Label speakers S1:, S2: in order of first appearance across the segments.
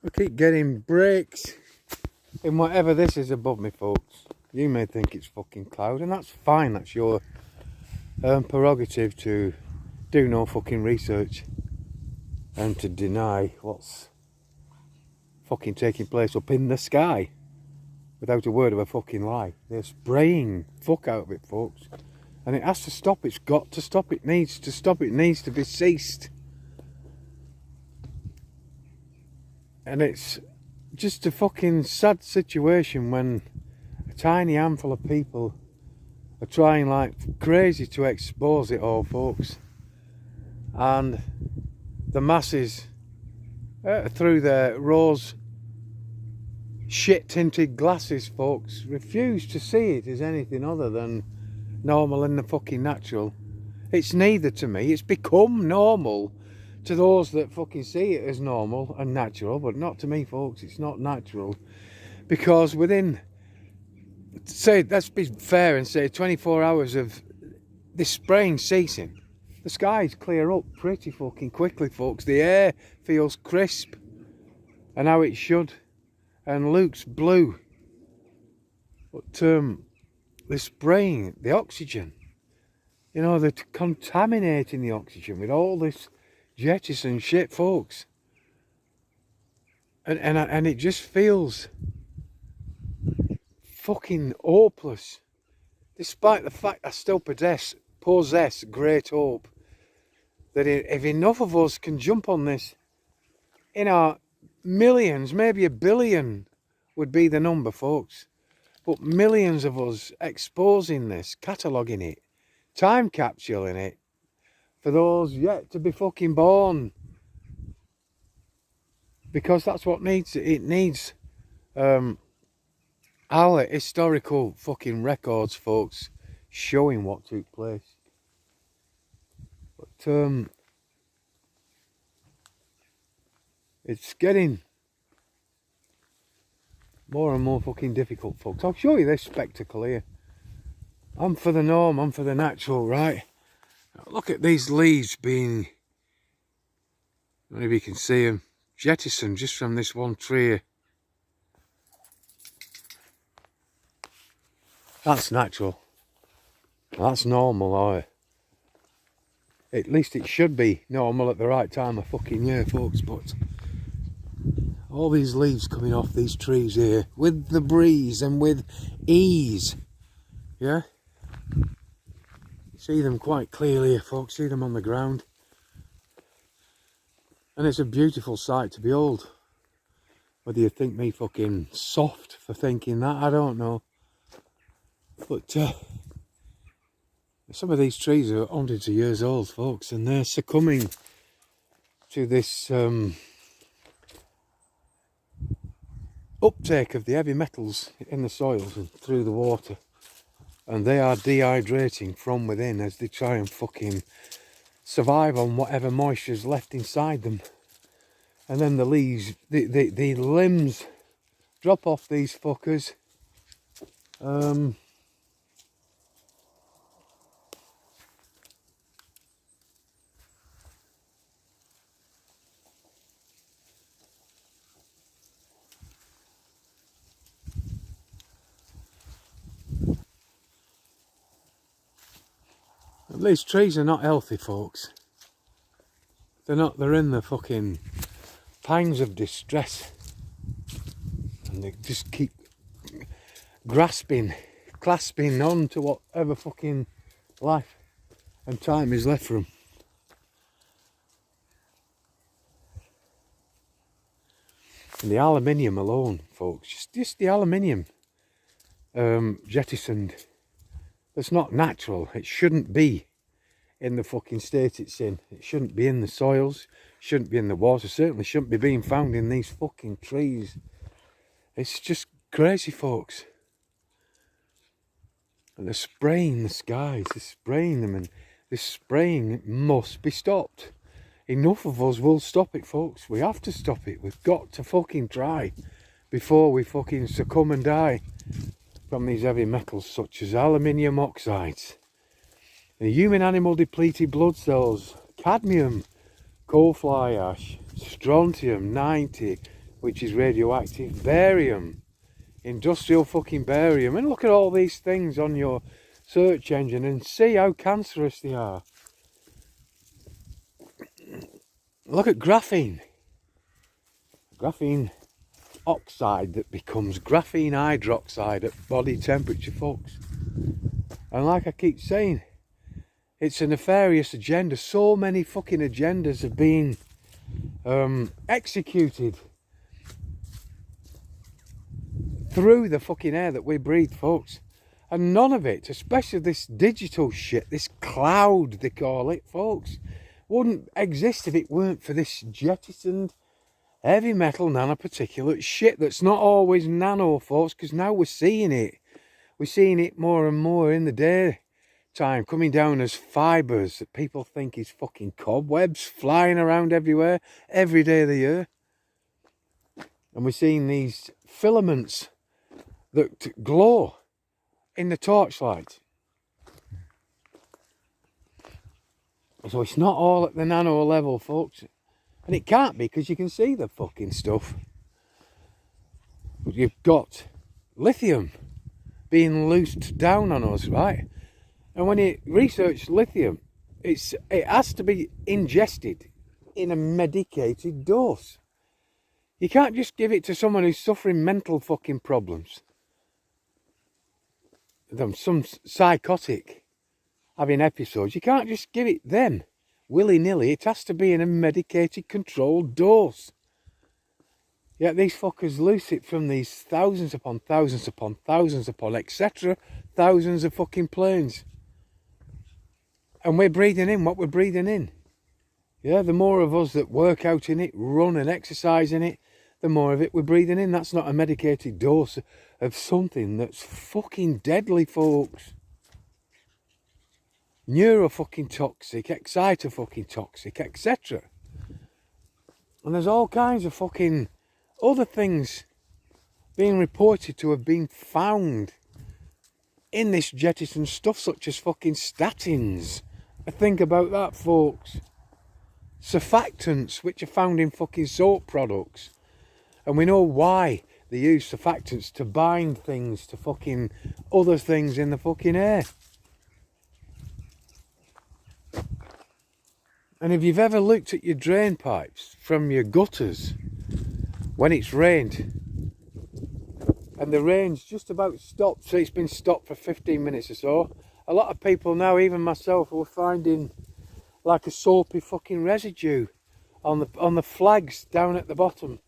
S1: I keep getting breaks in whatever this is above me, folks. You may think it's fucking cloud, and that's fine. That's your prerogative to do no fucking research and to deny what's fucking taking place up in the sky without a word of a fucking lie. They're spraying fuck out of it, folks, and it has to stop. It's got to stop. It needs to stop. It needs to be ceased. And it's just a fucking sad situation when a tiny handful of people are trying like crazy to expose it all, folks, and the masses through their rose shit tinted glasses, folks, refuse to see it as anything other than normal and the fucking natural. It's neither to me. It's become normal to those that fucking see it as normal and natural, but not to me, folks. It's not natural, because within, say, let's be fair and say 24 hours of this spraying ceasing, the skies clear up pretty fucking quickly, folks. The air feels crisp and how it should, and looks blue. But they're spraying the oxygen, you know, they're contaminating the oxygen with all this jettison shit, folks, and it just feels fucking hopeless, despite the fact I still possess great hope that if enough of us can jump on this, in our millions, maybe 1 billion would be the number, folks, but millions of us exposing this, cataloguing it, time capsuling it for those yet to be fucking born, because that's what needs it. It needs our historical fucking records, folks, showing what took place. But it's getting more and more fucking difficult, folks. I'll show you this spectacle here. I'm for the norm, I'm for the natural, right? Look at these leaves being, maybe you can see them, jettisoned just from this one tree. That's natural. That's normal, or at least it should be normal at the right time of fucking year, folks. But all these leaves coming off these trees here with the breeze and with ease, yeah? See them quite clearly here, folks. See them on the ground, and it's a beautiful sight to behold. Whether you think me fucking soft for thinking that, I don't know, but some of these trees are hundreds of years old, folks, and they're succumbing to this uptake of the heavy metals in the soils and through the water. And they are dehydrating from within as they try and fucking survive on whatever moisture is left inside them. And then the leaves, the limbs drop off these fuckers. These trees are not healthy, folks. They're not. They're in the fucking pangs of distress, and they just keep clasping on to whatever fucking life and time is left for them. And the aluminium alone, folks, just the aluminium jettisoned. It's not natural. It shouldn't be in the fucking state it's in. It shouldn't be in the soils, shouldn't be in the water, certainly shouldn't be being found in these fucking trees. It's just crazy, folks. And they're spraying the skies, they're spraying them, and this spraying must be stopped. Enough of us will stop it, folks. We have to stop it. We've got to fucking try before we fucking succumb and die from these heavy metals such as aluminium oxides, the human animal depleted blood cells, cadmium, coal fly ash, strontium 90, which is radioactive, barium, industrial fucking barium. And look at all these things on your search engine and see how cancerous they are. Look at graphene. Graphene oxide that becomes graphene hydroxide at body temperature, folks. And like I keep saying, it's a nefarious agenda. So many fucking agendas have been executed through the fucking air that we breathe, folks. And none of it, especially this digital shit, this cloud they call it, folks, wouldn't exist if it weren't for this jettisoned heavy metal nanoparticulate shit that's not always nano, folks, because now we're seeing it. We're seeing it more and more in the daytime, coming down as fibres that people think is fucking cobwebs flying around everywhere, every day of the year. And we're seeing these filaments that glow in the torchlight. So it's not all at the nano level, folks. And it can't be, because you can see the fucking stuff. But you've got lithium being loosed down on us, right? And when you research lithium, it has to be ingested in a medicated dose. You can't just give it to someone who's suffering mental fucking problems. Some psychotic having episodes. You can't just give it them willy-nilly. It has to be in a medicated controlled dose. Yet these fuckers loose it from these thousands upon thousands upon thousands upon etc. thousands of fucking planes. And we're breathing in what we're breathing in. Yeah, the more of us that work out in it, run and exercise in it, the more of it we're breathing in. That's not a medicated dose of something that's fucking deadly, folks. Neuro fucking toxic, exciter fucking toxic, etc. And there's all kinds of fucking other things being reported to have been found in this jettison stuff, such as fucking statins. Think about that, folks. Surfactants, which are found in fucking soap products. And we know why they use surfactants, to bind things to fucking other things in the fucking air. And if you've ever looked at your drain pipes from your gutters when it's rained and the rain's just about stopped, so it's been stopped for 15 minutes or so, a lot of people now, even myself, are finding like a soapy fucking residue on the flags down at the bottom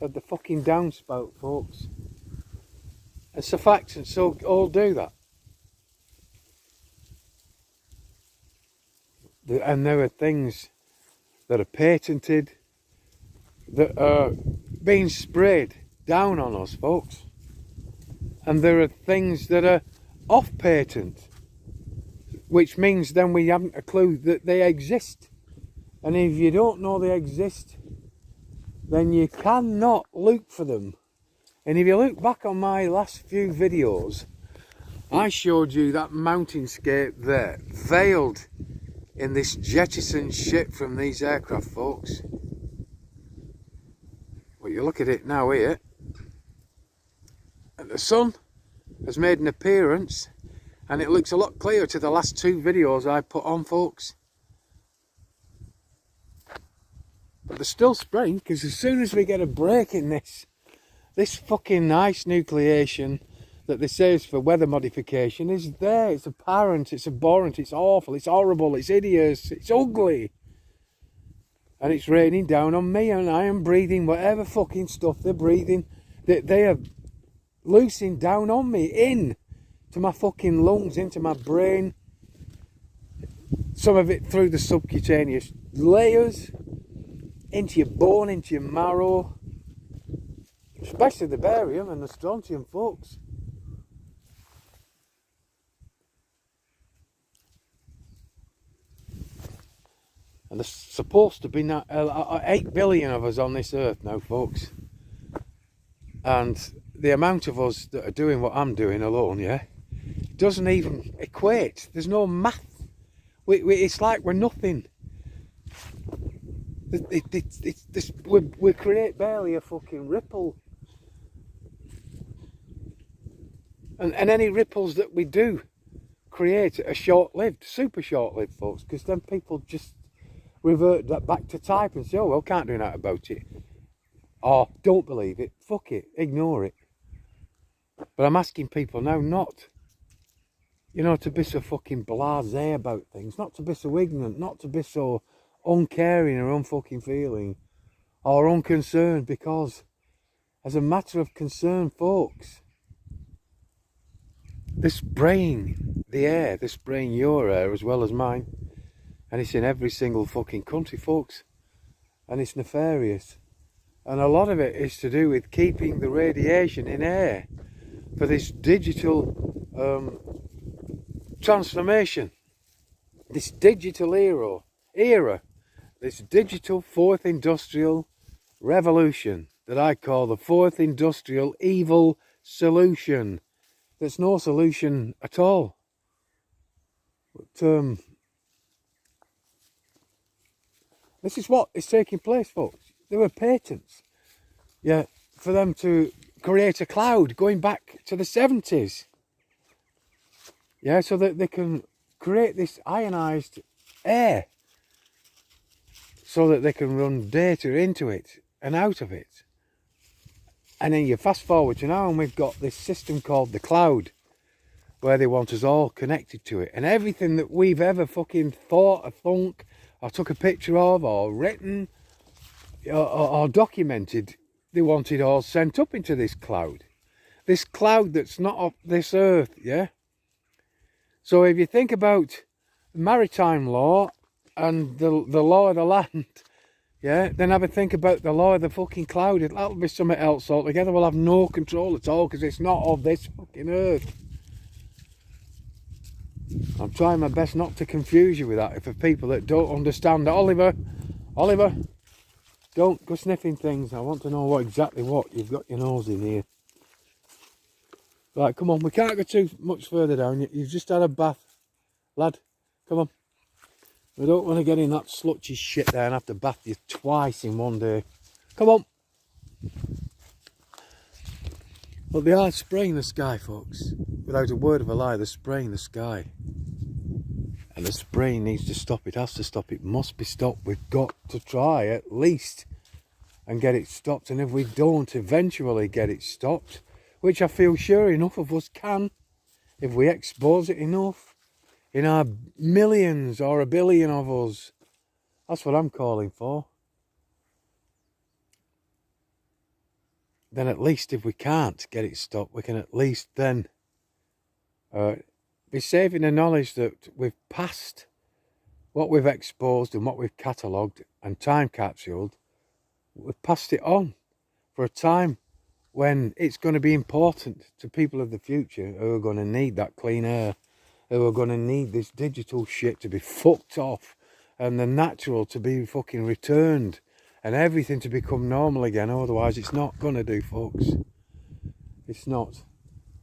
S1: of the fucking downspout, folks. And surfactants all do that. And there are things that are patented that are being sprayed down on us, folks. And there are things that are off patent, which means then we haven't a clue that they exist. And if you don't know they exist, then you cannot look for them. And if you look back on my last few videos, I showed you that mountainscape there, veiled in this jettison shit from these aircraft, folks. Well, you look at it now here, and the sun has made an appearance, and it looks a lot clearer to the last two videos I put on, folks. But they're still spraying, because as soon as we get a break in this fucking ice nucleation that they say is for weather modification is there. It's apparent, it's abhorrent, it's awful, it's horrible, it's hideous, it's ugly. And it's raining down on me, and I am breathing whatever fucking stuff they're breathing, that they are loosing down on me, in to my fucking lungs, into my brain. Some of it through the subcutaneous layers, into your bone, into your marrow. Especially the barium and the strontium, folks. And there's supposed to be 8 billion of us on this earth now, folks. And the amount of us that are doing what I'm doing alone, yeah, doesn't even equate. There's no math. It's like we're nothing. We create barely a fucking ripple. And any ripples that we do create are short-lived, super short-lived, folks, because then people just revert that back to type and say, oh, well, can't do that about it. Or don't believe it, fuck it, ignore it. But I'm asking people now not, you know, to be so fucking blasé about things, not to be so ignorant, not to be so uncaring or unfucking feeling or unconcerned, because as a matter of concern, folks, this brain, the air, this brain, your air as well as mine, and it's in every single fucking country, folks, and it's nefarious. And a lot of it is to do with keeping the radiation in air for this digital transformation, this digital era, this digital fourth industrial revolution that I call the fourth industrial evil solution. There's no solution at all. But this is what is taking place, folks. There were patents, yeah, for them to create a cloud going back to the 70s. Yeah, so that they can create this ionized air so that they can run data into it and out of it. And then you fast forward to now and we've got this system called the cloud, where they want us all connected to it. And everything that we've ever fucking thought or thunk or took a picture of or written or documented, they want it all sent up into this cloud. This cloud that's not of this earth, yeah? So if you think about maritime law and the law of the land, yeah, then have a think about the law of the fucking cloud. That'll be something else altogether. We'll have no control at all because it's not of this fucking earth. I'm trying my best not to confuse you with that. For people that don't understand, Oliver, don't go sniffing things. I want to know exactly what you've got your nose in here. Right, come on. We can't go too much further down. You've just had a bath, lad. Come on. We don't want to get in that slutchy shit there and have to bath you twice in one day. Come on. But they are spraying the sky, folks. Without a word of a lie, they're spraying the sky. And the spraying needs to stop. It has to stop. It must be stopped. We've got to try at least and get it stopped. And if we don't eventually get it stopped, which I feel sure enough of us can, if we expose it enough, in our millions or a billion of us, that's what I'm calling for. Then at least if we can't get it stopped, we can at least then be safe in the knowledge that we've passed what we've exposed and what we've catalogued and time capsuled. We've passed it on for a time when it's going to be important to people of the future who are going to need that clean air, who are going to need this digital shit to be fucked off and the natural to be fucking returned and everything to become normal again. Otherwise it's not going to do, folks. It's not.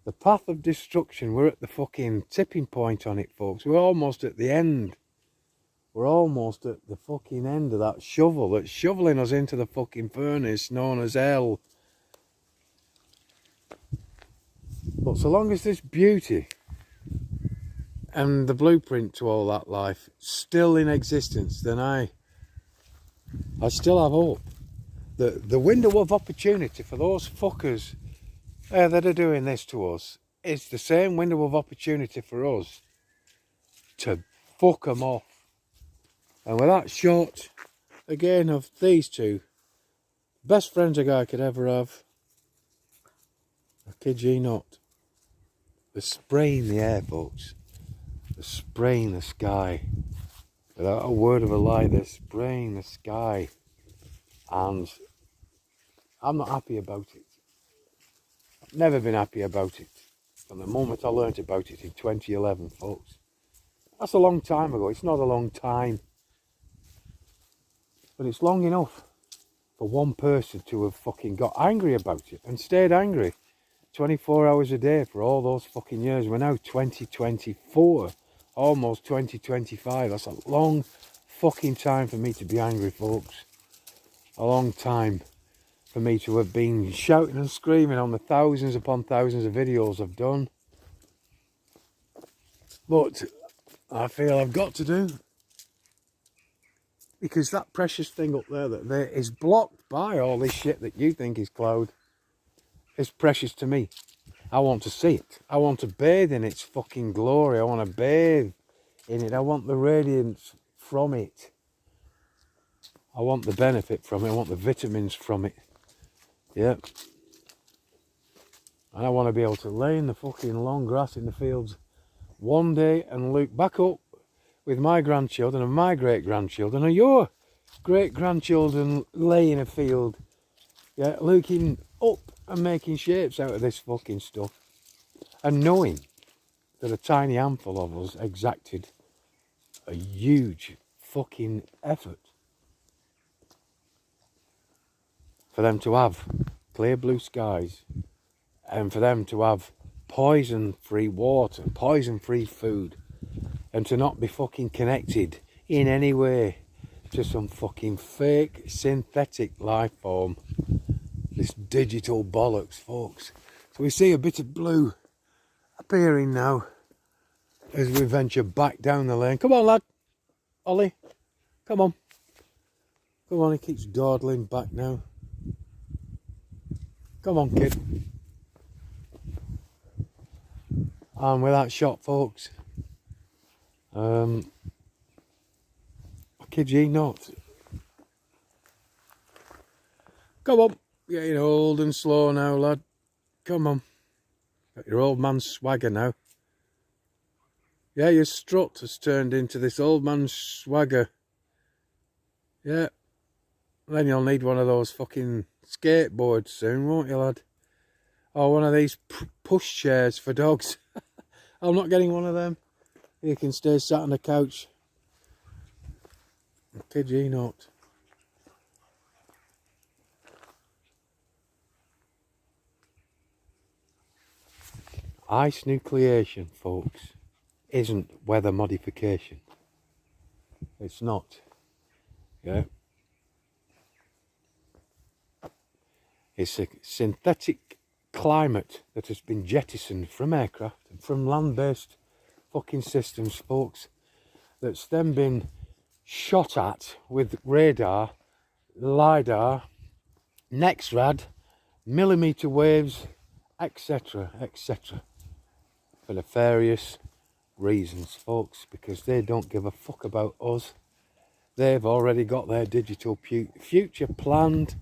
S1: The path of destruction, we're at the fucking tipping point on it, folks. We're almost at the end. We're almost at the fucking end of that shovel that's shoveling us into the fucking furnace known as hell. But so long as this beauty and the blueprint to all that life still in existence, then I still have hope. The window of opportunity for those fuckers that are doing this to us is the same window of opportunity for us to fuck them off. And with that shot again of these two, best friends a guy could ever have, I kid ye not, they're spraying the air, folks. They're spraying the sky. Without a word of a lie, they're spraying the sky. And I'm not happy about it. I've never been happy about it. From the moment I learnt about it in 2011, folks. That's a long time ago. It's not a long time. But it's long enough for one person to have fucking got angry about it and stayed angry 24 hours a day for all those fucking years. We're now 2024, almost 2025. That's a long fucking time for me to be angry, folks. a long time for me to have been shouting and screaming on the thousands upon thousands of videos I've done. But I feel I've got to do, because that precious thing up there that there is blocked by all this shit that you think is cloud is precious to me. I want to see it. I want to bathe in its fucking glory. I want to bathe in it. I want the radiance from it. I want the benefit from it. I want the vitamins from it. Yeah. And I want to be able to lay in the fucking long grass in the fields one day and look back up with my grandchildren and my great-grandchildren and your great-grandchildren lay in a field, yeah, looking up and making shapes out of this fucking stuff, and knowing that a tiny handful of us exacted a huge fucking effort for them to have clear blue skies, and for them to have poison-free water, poison-free food, and to not be fucking connected in any way to some fucking fake synthetic life form. This digital bollocks, folks. So we see a bit of blue appearing now as we venture back down the lane. Come on, lad. Ollie, come on. Come on, he keeps dawdling back now. Come on, kid. And with that shot, folks, I kid ye not. Come on, getting old and slow now, lad. Come on. Got your old man's swagger now. Yeah, your strut has turned into this old man's swagger. Yeah. Then you'll need one of those fucking skateboards soon, won't you, lad? Or one of these push chairs for dogs. I'm not getting one of them. You can stay sat on the couch. Kid ye not. Ice nucleation, folks, isn't weather modification. It's not. Yeah. It's a synthetic climate that has been jettisoned from aircraft and from land-based fucking systems, folks, that's then been shot at with radar, lidar, NexRad, millimeter waves, etc., etc., for nefarious reasons, folks, because they don't give a fuck about us. They've already got their digital future planned,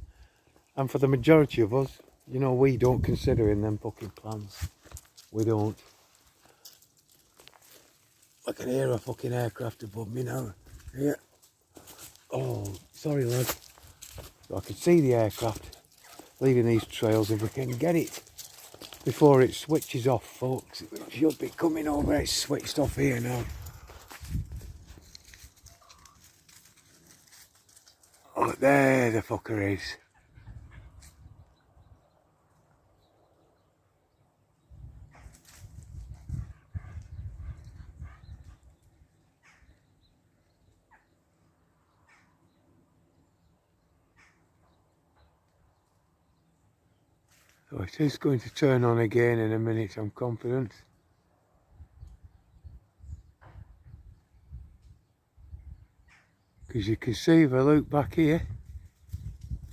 S1: and for the majority of us, you know, we don't consider in them fucking plans. We don't. I can hear a fucking aircraft above me now. Yeah. Oh, sorry, lad. I can see the aircraft leaving these trails if we can get it before it switches off, folks. It should be coming over. It's switched off here now. Oh, there the fucker is. So it is going to turn on again in a minute, I'm confident. Because you can see if I look back here,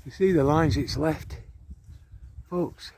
S1: you see the lines it's left, folks.